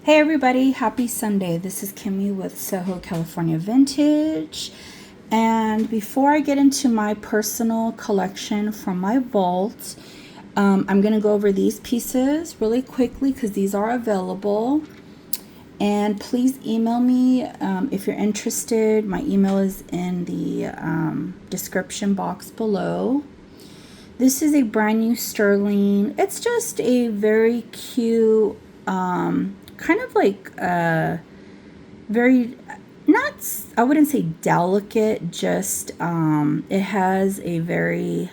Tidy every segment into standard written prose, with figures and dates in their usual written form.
Hey everybody, happy Sunday. This is Kimmy with Soho California Vintage. And before I get into my personal collection from my vault, I'm going to go over these pieces really quickly because these are available. And please email me if you're interested. My email is in the description box below. This is a brand new sterling. It's just a very cute kind of like very, not, I wouldn't say delicate, just it has a very,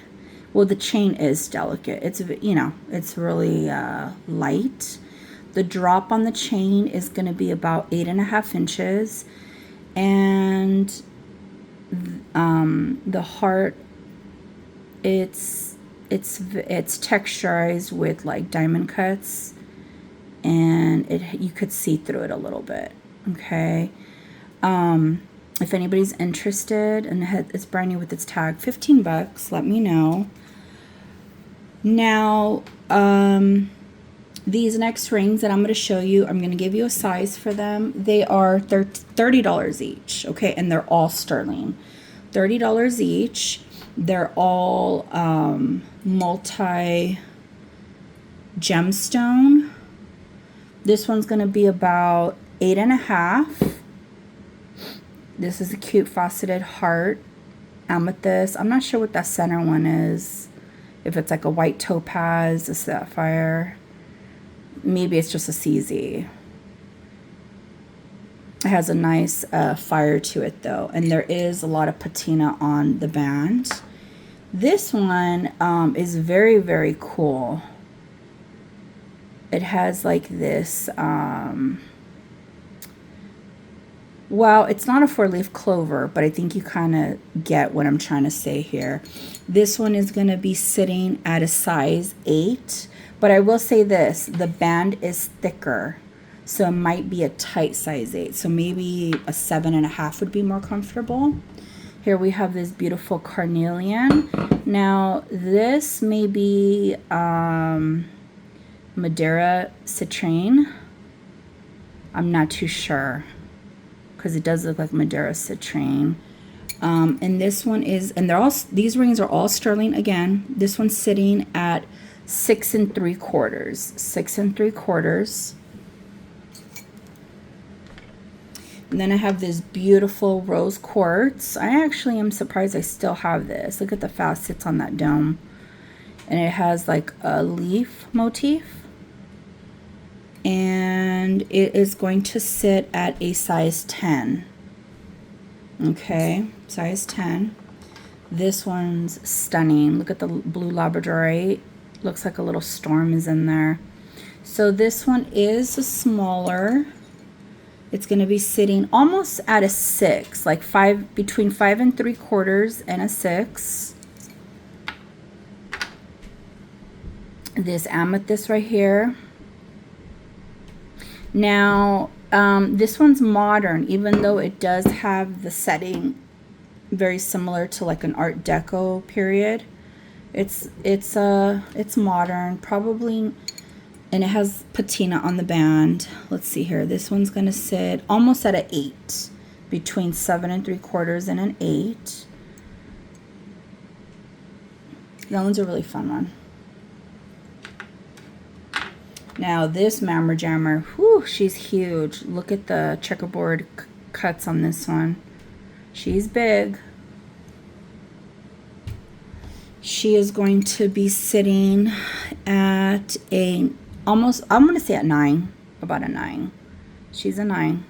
well, the chain is delicate. It's, you know, it's really light. The drop on the chain is going to be about 8.5 inches, and the heart, it's texturized with like diamond cuts, and you could see through it a little bit. Okay, if anybody's interested, and it's brand new with its tag, $15, let me know. Now these next rings that I'm going to show you, I'm going to give you a size for them. They are $30 each. Okay, and they're all sterling. $30 each. They're all multi gemstone. This one's going to be about 8.5. This is a cute faceted heart amethyst. I'm not sure what that center one is. If it's like a white topaz, a sapphire. Maybe it's just a CZ. It has a nice fire to it though. And there is a lot of patina on the band. This one is very, very cool. It has like this, well, it's not a 4-leaf clover, but I think you kind of get what I'm trying to say here. This one is going to be sitting at a size 8, but I will say this, the band is thicker, so it might be a tight size 8, so maybe a 7.5 would be more comfortable. Here we have this beautiful carnelian. Now this may be Madeira citrine. I'm not too sure because it does look like Madeira citrine. And this one is, and they're all, these rings are all sterling again. This one's sitting at 6 3/4. 6 3/4. And then I have this beautiful rose quartz. I actually am surprised I still have this. Look at the facets on that dome. And it has like a leaf motif. And it is going to sit at a size 10. Okay, size 10. This one's stunning. Look at the blue labradorite. Looks like a little storm is in there. So this one is a smaller. It's going to be sitting almost at a 6, like between 5 3/4 and a 6. This amethyst right here. Now, this one's modern, even though it does have the setting very similar to like an Art Deco period. It's modern, probably, and it has patina on the band. Let's see here. This one's gonna sit almost at an 8, between 7 3/4 and an 8. That one's a really fun one. Now this Mammer Jammer, whew, she's huge. Look at the checkerboard cuts on this one. She's big. She is going to be sitting at a, almost, I'm going to say at 9, about a 9. She's a 9.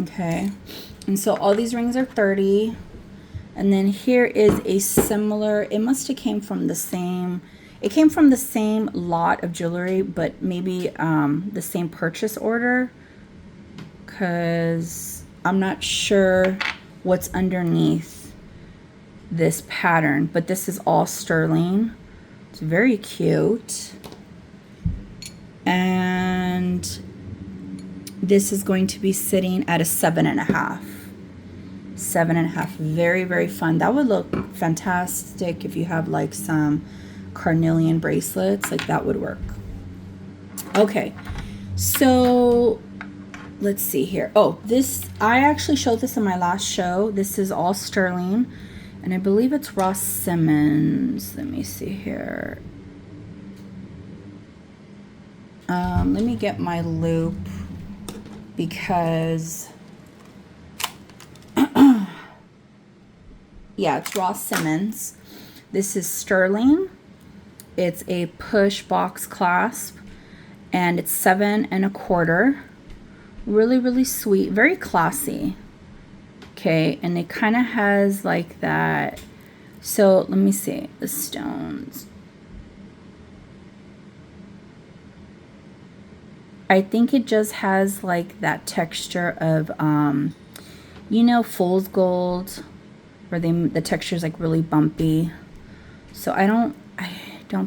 Okay. And so all these rings are 30. And then here is a similar, it must have came from the same, it came from the same lot of jewelry, but maybe the same purchase order, because I'm not sure what's underneath this pattern, but this is all sterling. It's very cute. And this is going to be sitting at a 7.5. 7.5. Very, very fun. That would look fantastic if you have like some carnelian bracelets. Like that would work. Okay, So let's see here. Oh, this, I actually showed this in my last show. This is all sterling, and I believe it's Ross Simmons. Let me see here. Let me get my loop, because yeah, it's Ross Simmons. This is sterling. It's a push box clasp, and it's 7 1/4. Really, really sweet, very classy. Okay, and it kind of has like that. So let me see the stones. I think it just has like that texture of, you know, fool's gold, where the texture is like really bumpy. So I don't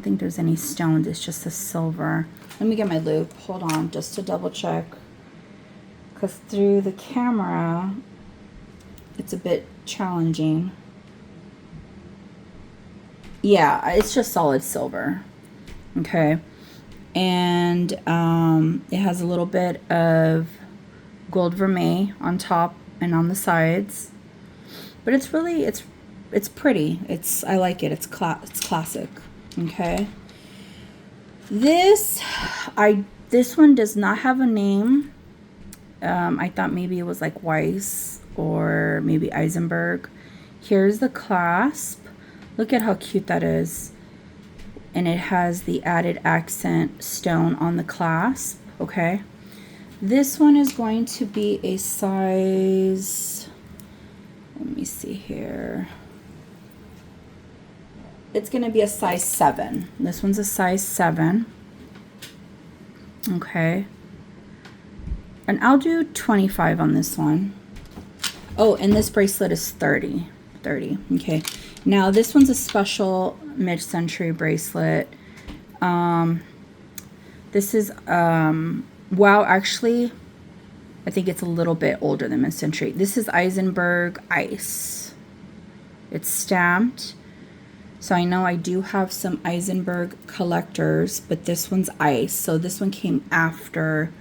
think there's any stones. It's just a silver. Let me get my loop. Hold on, just to double check, because through the camera, it's a bit challenging. Yeah, it's just solid silver. Okay. And it has a little bit of gold vermeil on top and on the sides, but it's really, it's pretty. I like it. It's classic. Okay. This one does not have a name. I thought maybe it was like Weiss or maybe Eisenberg. Here's the clasp. Look at how cute that is. And it has the added accent stone on the clasp. Okay. This one is going to be a size, let me see here. It's going to be a size 7. This one's a size 7. Okay. And I'll do 25 on this one. Oh, and this bracelet is 30. Okay. Now this one's a special mid-century bracelet. This is, wow, actually, I think it's a little bit older than mid-century. This is Eisenberg Ice. It's stamped. So I know I do have some Eisenberg collectors, but this one's Ice. So this one came after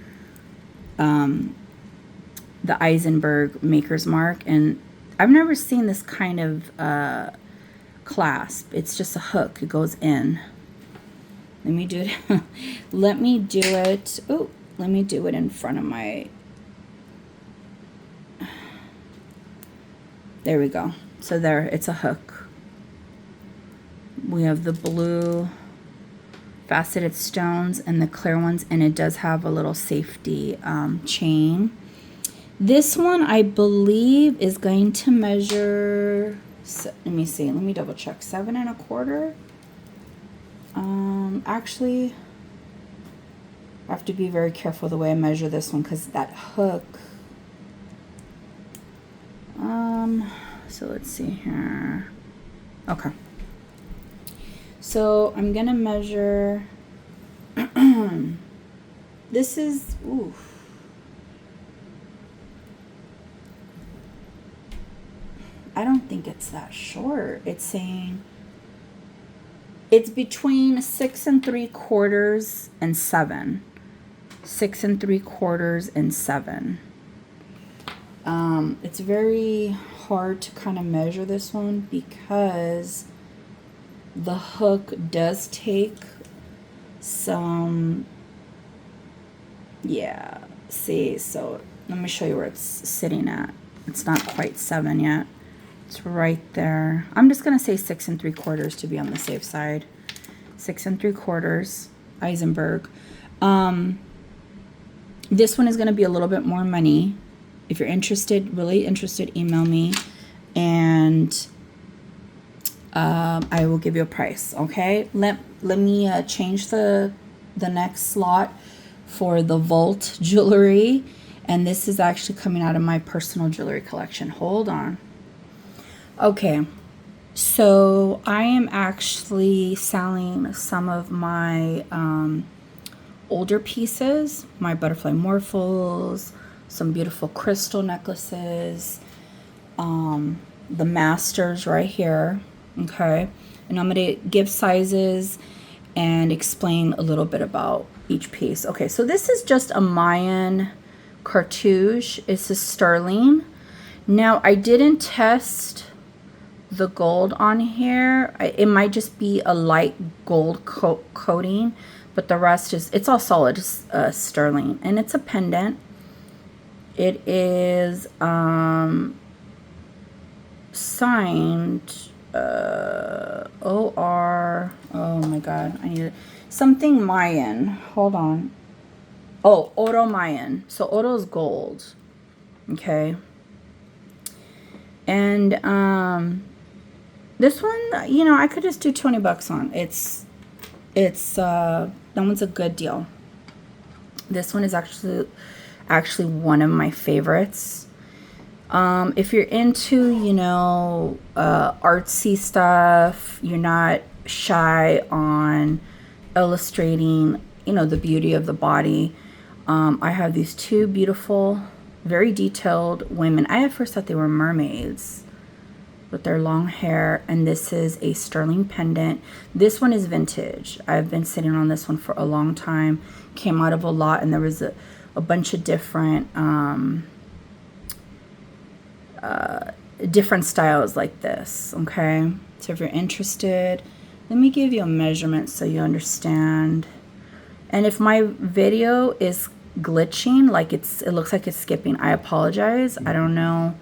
the Eisenberg Maker's Mark. And I've never seen this kind of clasp. It's just a hook. It goes in. Let me do it. Let me do it. Oh, let me do it in front of my. There we go. So there, it's a hook. We have the blue faceted stones and the clear ones, and it does have a little safety chain. This one, I believe, is going to measure, let me see, let me double check, 7 1/4. Actually, I have to be very careful the way I measure this one, because that hook, so let's see here. Okay. So I'm gonna measure, this is, ooh. I don't think it's that short. It's saying it's between 6 3/4 and 7. 6 3/4 and 7. It's very hard to kind of measure this one, because the hook does take some, yeah, see, so let me show you where it's sitting at. It's not quite 7 yet. It's right there. I'm just going to say 6 3/4 to be on the safe side. 6 3/4, Eisenberg. This one is going to be a little bit more money. If you're interested, really interested, email me, and I will give you a price. Okay. Let me change the next slot for the Vault jewelry, and this is actually coming out of my personal jewelry collection. Hold on. Okay, so I am actually selling some of my older pieces, my butterfly morphals, some beautiful crystal necklaces, the masters right here. Okay, and I'm going to give sizes and explain a little bit about each piece. Okay, so this is just a Mayan cartouche. It's a sterling. Now, I didn't test the gold on here. It might just be a light gold coating, but the rest is, it's all solid sterling. And it's a pendant. It is signed OR, oh my god, I need it. Something Mayan. Hold on. Oh, Oro Mayan. So Oro is gold. Okay. And this one, you know, I could just do 20 bucks on. It's that one's a good deal. This one is actually one of my favorites. If you're into, you know, artsy stuff, you're not shy on illustrating, you know, the beauty of the body. I have these two beautiful, very detailed women. I at first thought they were mermaids with their long hair, and this is a sterling pendant. This one is vintage. I've been sitting on this one for a long time. Came out of a lot, and there was a bunch of different different styles like this. Okay, so if you're interested, let me give you a measurement so you understand. And if my video is glitching, like it looks like it's skipping, I apologize. I don't know,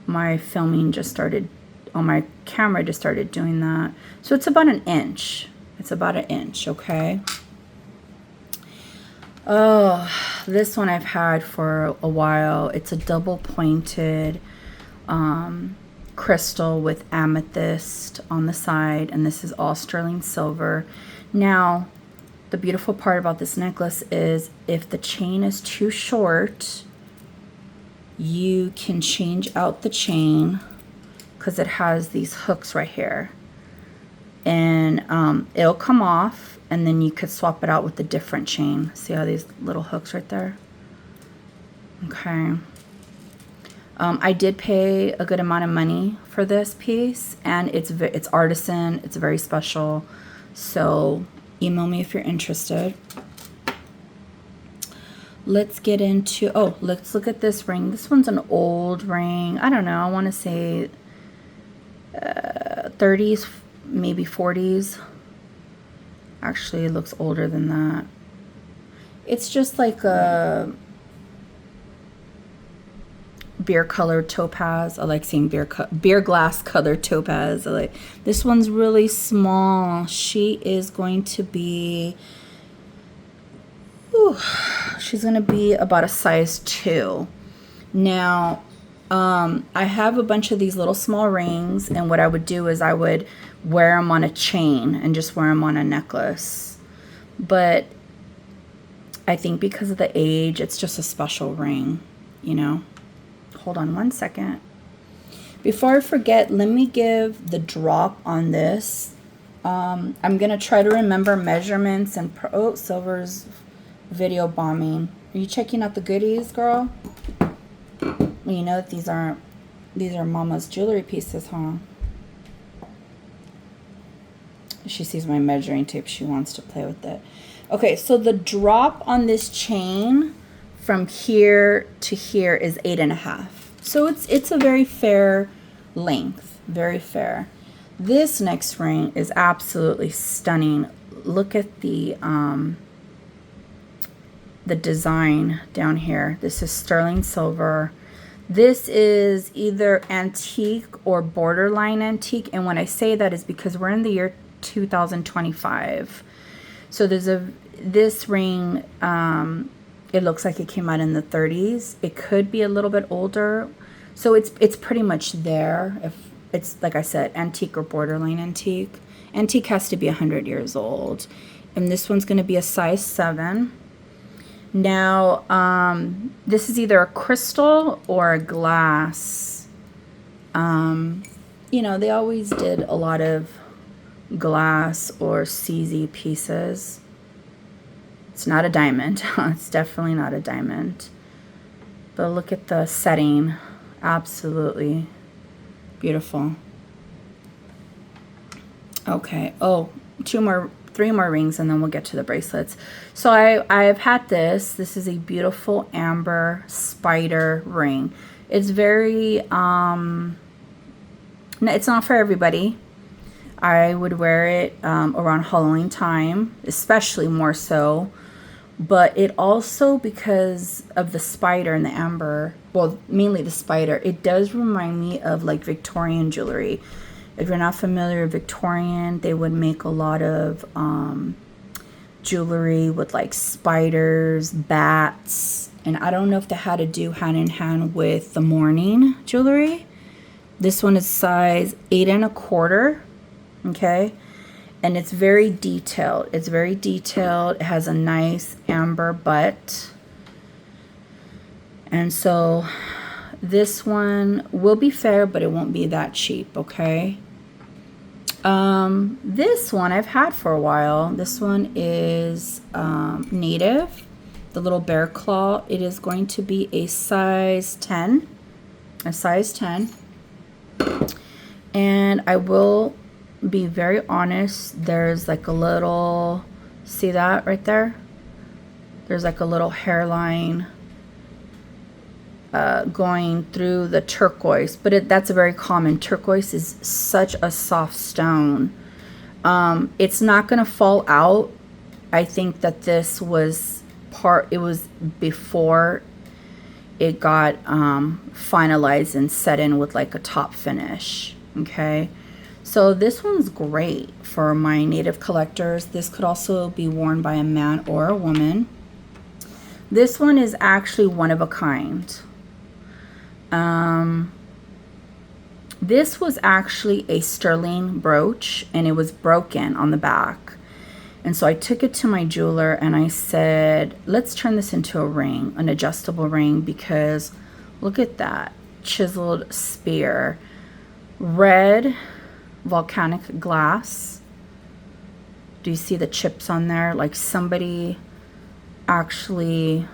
my filming just started on my camera, just started doing that. So it's about an inch. It's about an inch. Okay. Oh, this one I've had for a while. It's a double pointed crystal with amethyst on the side, and this is all sterling silver. Now, the beautiful part about this necklace is if the chain is too short, you can change out the chain because it has these hooks right here, and it'll come off, and then you could swap it out with a different chain. See how these little hooks right there? Okay. I did pay a good amount of money for this piece, and it's artisan. It's very special. So email me if you're interested. Let's get into, oh, let's look at this ring. This one's an old ring. I don't know. I want to say 30s, maybe 40s. Actually, it looks older than that. It's just like a beer colored topaz. I like seeing beer glass colored topaz. I like, this one's really small. She is going to be, she's going to be about a size 2. Now, I have a bunch of these little small rings, and what I would do is I would wear them on a chain and just wear them on a necklace. But I think because of the age, it's just a special ring, you know. Hold on one second. Before I forget, let me give the drop on this. I'm going to try to remember measurements and... oh, Silver's video bombing. Are you checking out the goodies, girl? Well, you know that these are Mama's jewelry pieces, huh? She sees my measuring tape. She wants to play with it. Okay, so the drop on this chain from here to here is 8.5. So it's a very fair length, very fair. This next ring is absolutely stunning. Look at the design down here. This is sterling silver. This is either antique or borderline antique, and when I say that is because we're in the year 2025. So there's this ring, it looks like it came out in the 30s. It could be a little bit older. So it's pretty much there. If it's, like I said, antique or borderline antique. Antique has to be 100 years old. And this one's going to be a size 7. Now, this is either a crystal or a glass. You know, they always did a lot of glass or CZ pieces. It's not a diamond. It's definitely not a diamond. But look at the setting. Absolutely beautiful. Okay. Oh, 3 3 more rings and then we'll get to the bracelets. So I've had this. This is a beautiful amber spider ring. It's very, it's not for everybody. I would wear it around Halloween time, especially more so. But it also, because of the spider and the amber, well, mainly the spider, it does remind me of like Victorian jewelry. If you're not familiar with Victorian, they would make a lot of jewelry with like spiders, bats, and I don't know if they had to do hand in hand with the mourning jewelry. This one is size 8 1/4, okay? And it's very detailed. It's very detailed. It has a nice amber butt. And so this one will be fair, but it won't be that cheap, okay? This one I've had for a while. This one is native, the little bear claw. It is going to be a size 10. A size 10. And I will be very honest, there's like a little, see that right there? There's like a little hairline going through the turquoise, but that's a very common. Turquoise is such a soft stone. It's not gonna fall out. I think that this was it was before it got finalized and set in with like a top finish, okay? So this one's great for my native collectors. This could also be worn by a man or a woman. This one is actually one of a kind. This was actually a sterling brooch and it was broken on the back. And so I took it to my jeweler and I said, let's turn this into a ring, an adjustable ring, because look at that chiseled spear. Red volcanic glass. Do you see the chips on there? Like somebody actually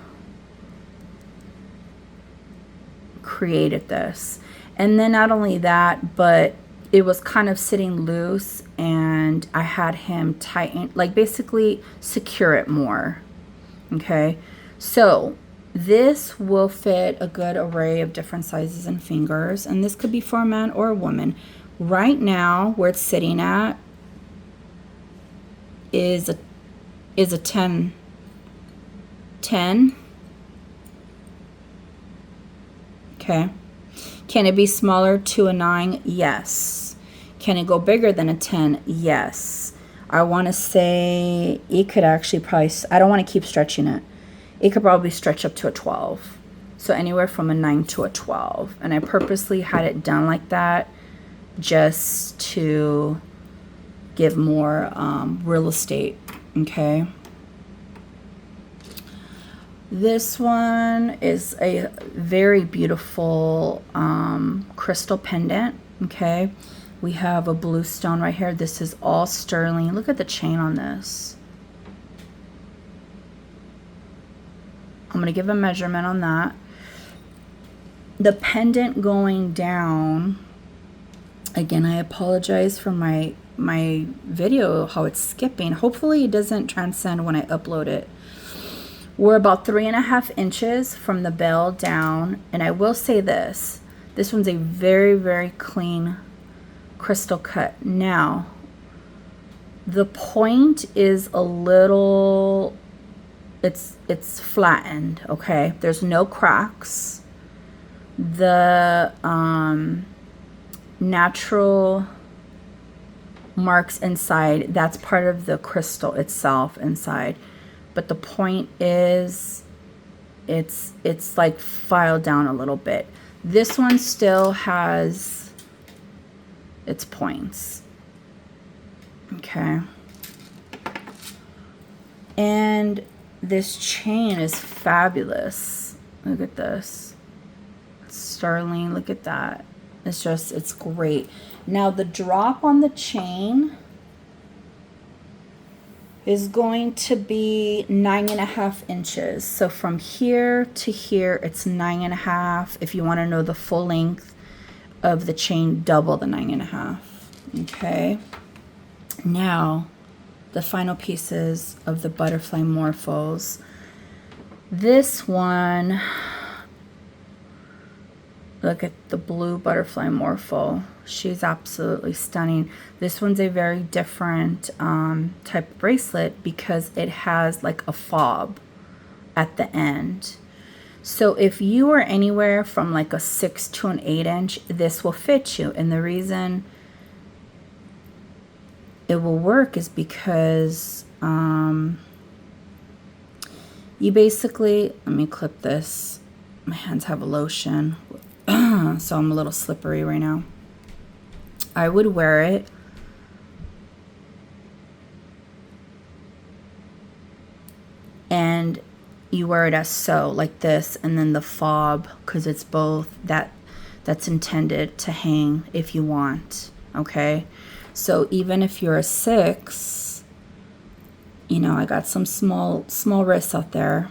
created this. And then not only that, but it was kind of sitting loose and I had him tighten, like basically secure it more. Okay, so this will fit a good array of different sizes and fingers, and this could be for a man or a woman. Right now, where it's sitting at is a 10. 10. Okay. Can it be smaller to a 9? Yes. Can it go bigger than a 10? Yes. I want to say it could actually probably, I don't want to keep stretching it. It could probably stretch up to a 12. So anywhere from a 9 to a 12. And I purposely had it done like that just to give more real estate, okay? This one is a very beautiful crystal pendant, okay? We have a blue stone right here. This is all sterling. Look at the chain on this. I'm going to give a measurement on that. The pendant going down, again, I apologize for my video, how it's skipping. Hopefully it doesn't transcend when I upload it. We're about 3.5 inches from the bell down. And I will say this one's a very, very clean crystal cut. Now, the point is a little, it's flattened, okay? There's no cracks. The natural marks inside, that's part of the crystal itself inside. But the point is, it's like filed down a little bit. This one still has its points. Okay. And this chain is fabulous. Look at this. Sterling, look at that. It's great. Now the drop on the chain is going to be 9.5 inches. So from here to here, it's 9.5. If you want to know the full length of the chain, double the 9.5. Okay. Now, the final pieces of the butterfly morphos. This one, look at the blue butterfly morpho. She's absolutely stunning. This one's a very different type of bracelet because it has like a fob at the end. So if you are anywhere from like a 6 to an 8 inch, this will fit you. And the reason it will work is because you basically, let me clip this. My hands have a lotion, so I'm a little slippery right now. I would wear it and you wear it as so, like this, and then the fob, because it's both, that's intended to hang if you want, okay? So even if you're a 6, you know, I got some small wrists out there.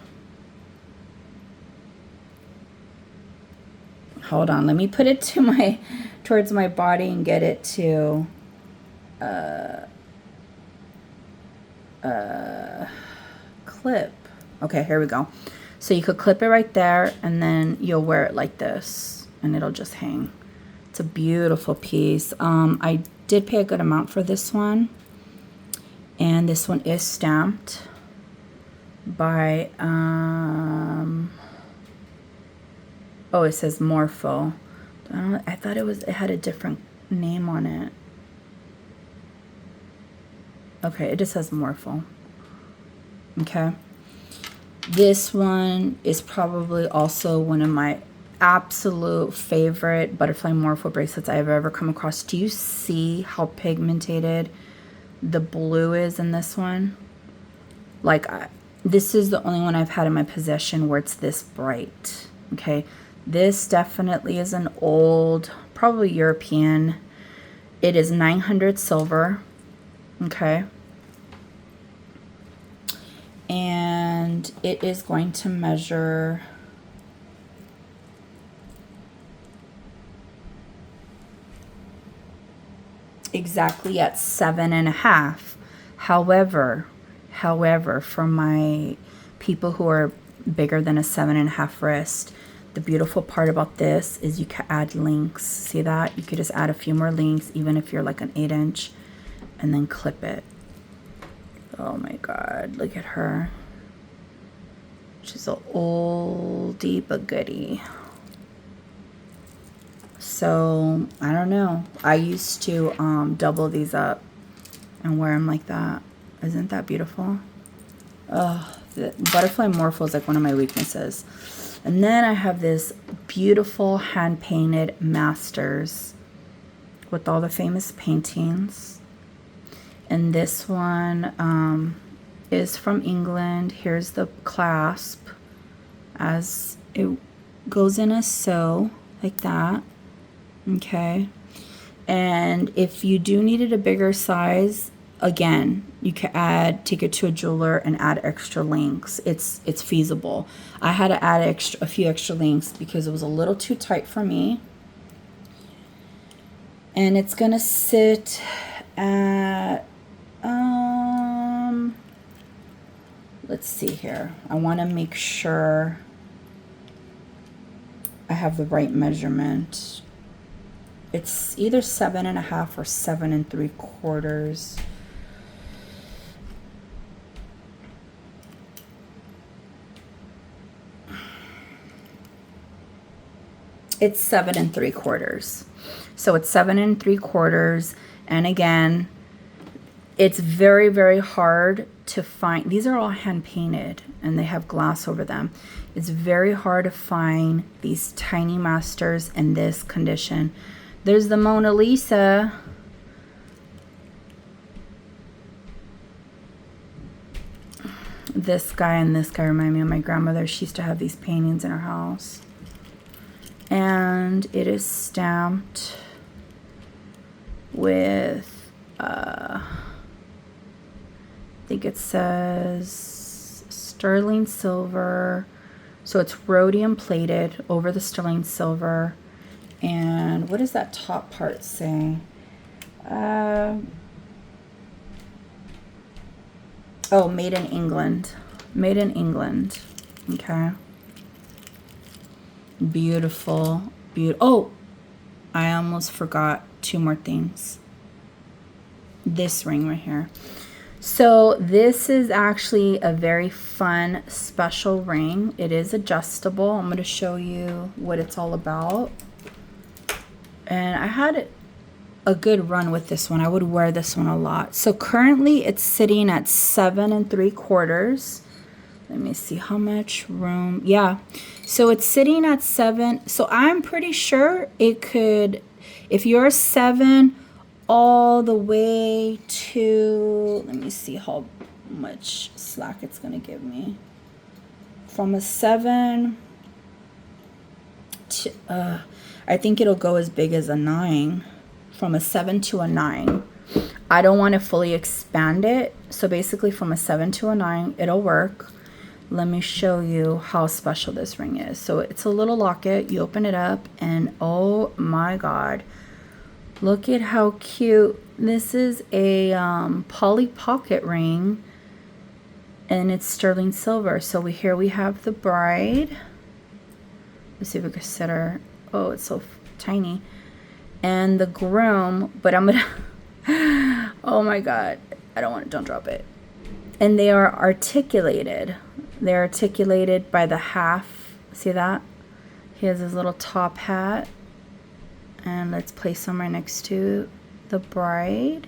Hold on, let me put it to towards my body and get it to clip. Okay, here we go. So you could clip it right there, and then you'll wear it like this, and it'll just hang. It's a beautiful piece. I did pay a good amount for this one, and this one is stamped by oh, it says Morpho. I thought it had a different name on it. Okay, it just says Morpho. Okay. This one is probably also one of my absolute favorite butterfly morpho bracelets I've ever come across. Do you see how pigmented the blue is in this one? Like, this is the only one I've had in my possession where it's this bright. Okay. This definitely is an old, probably European. It is 900 silver. Okay. And it is going to measure exactly at 7.5. However, for my people who are bigger than a 7.5 wrist, the beautiful part about this is you can add links. See that? You could just add a few more links, even if you're like an 8 inch, and then clip it. Oh my God, look at her. She's an oldie but goodie. So, I don't know. I used to double these up and wear them like that. Isn't that beautiful? Oh, the butterfly morpho is like one of my weaknesses. And then I have this beautiful hand-painted Masters with all the famous paintings. And this one is from England. Here's the clasp as it goes in a sew like that. Okay. And if you do need it a bigger size, again, you can take it to a jeweler and add extra links. It's feasible. I had to add a few extra links because it was a little too tight for me. And it's gonna sit at let's see here. I want to make sure I have the right measurement. It's either 7.5 or 7 3/4. It's 7 3/4. So it's 7 3/4. And again, it's very, very hard to find. These are all hand painted and they have glass over them. It's very hard to find these tiny Masters in this condition. There's the Mona Lisa. This guy and this guy remind me of my grandmother. She used to have these paintings in her house. And it is stamped with I think it says sterling silver. So it's rhodium plated over the sterling silver. And what does that top part say? Oh, made in England. Made in England. Okay. Beautiful. Oh, I almost forgot 2 more things. This ring right here. So this is actually a very fun special ring. It is adjustable. I'm going to show you what it's all about. And I had a good run with this one. I would wear this one a lot. So currently it's sitting at 7 3/4. Let me see how much room. Yeah. So it's sitting at 7. So I'm pretty sure it could, if you're 7 all the way to, let me see how much slack it's going to give me. From a 7 to, I think it'll go as big as a 9. From a 7 to a 9. I don't want to fully expand it. So basically from a 7 to a 9, it'll work. Let me show you how special this ring is. So it's a little locket. You open it up and oh my God. Look at how cute. This is a poly pocket ring and it's sterling silver. So here we have the bride. Let's see if we can set her. Oh, it's so tiny. And the groom, but I'm gonna, oh my God, don't drop it. And they are articulated. They're articulated by the half. See that? He has his little top hat. And let's place him right next to the bride.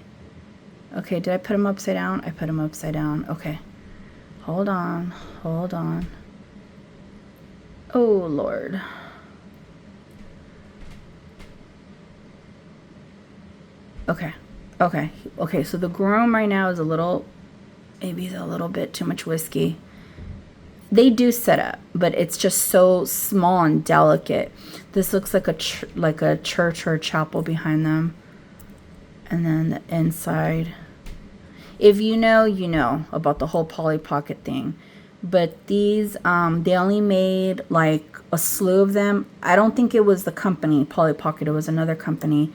Okay, did I put him upside down? I put him upside down. Okay. Hold on. Hold on. Oh, Lord. Okay. Okay. Okay, so the groom right now is maybe a little bit too much whiskey. They do set up, but it's just so small and delicate. This looks like a church or a chapel behind them. And then the inside. If you know, you know about the whole Polly Pocket thing. But these, they only made like a slew of them. I don't think it was the company, Polly Pocket. It was another company.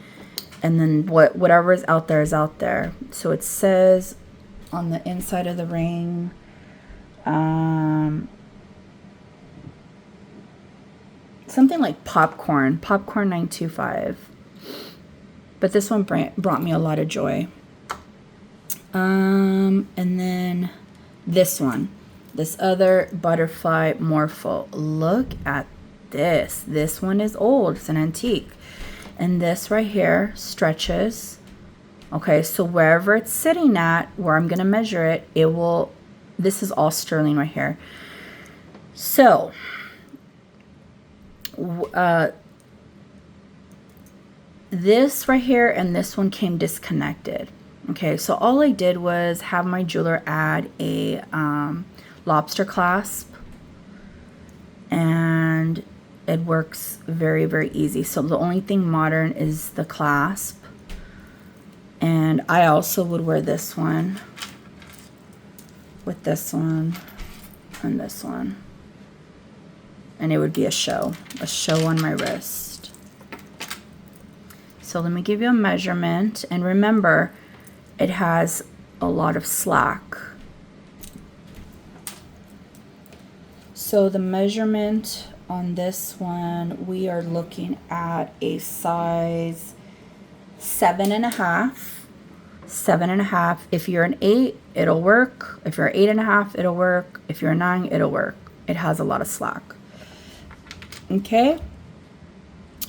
And then whatever is out there is out there. So it says on the inside of the ring, something like popcorn 925. But this one brought me a lot of joy. And then this one, this other butterfly morpho. Look at this. This one is old. It's an antique. And this right here stretches. Okay, so wherever it's sitting at, where I'm going to measure it, this is all sterling right here. So, this right here and this one came disconnected. Okay, so all I did was have my jeweler add a lobster clasp, and it works very, very easy. So the only thing modern is the clasp. And I also would wear this one with this one and this one. And it would be a show on my wrist. So let me give you a measurement. And remember, it has a lot of slack. So the measurement on this one, we are looking at a size 7.5. 7.5. If you're an 8, it'll work. If you're 8.5, it'll work. If you're a 9, it'll work. It has a lot of slack. Okay.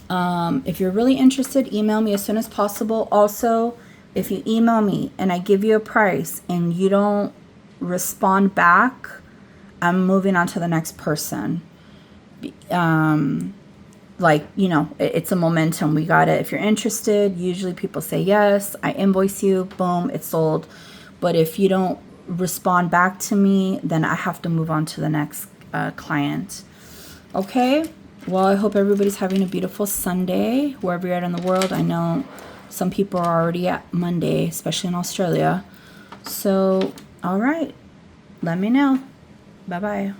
If you're really interested, email me as soon as possible. Also, if you email me and I give you a price and you don't respond back, I'm moving on to the next person. Like, you know, it's a momentum. We got it. If you're interested, usually people say yes. I invoice you. Boom, it's sold. But if you don't respond back to me, then I have to move on to the next client. Okay. Well, I hope everybody's having a beautiful Sunday, wherever you're at in the world. I know some people are already at Monday, especially in Australia. So, all right. Let me know. Bye-bye.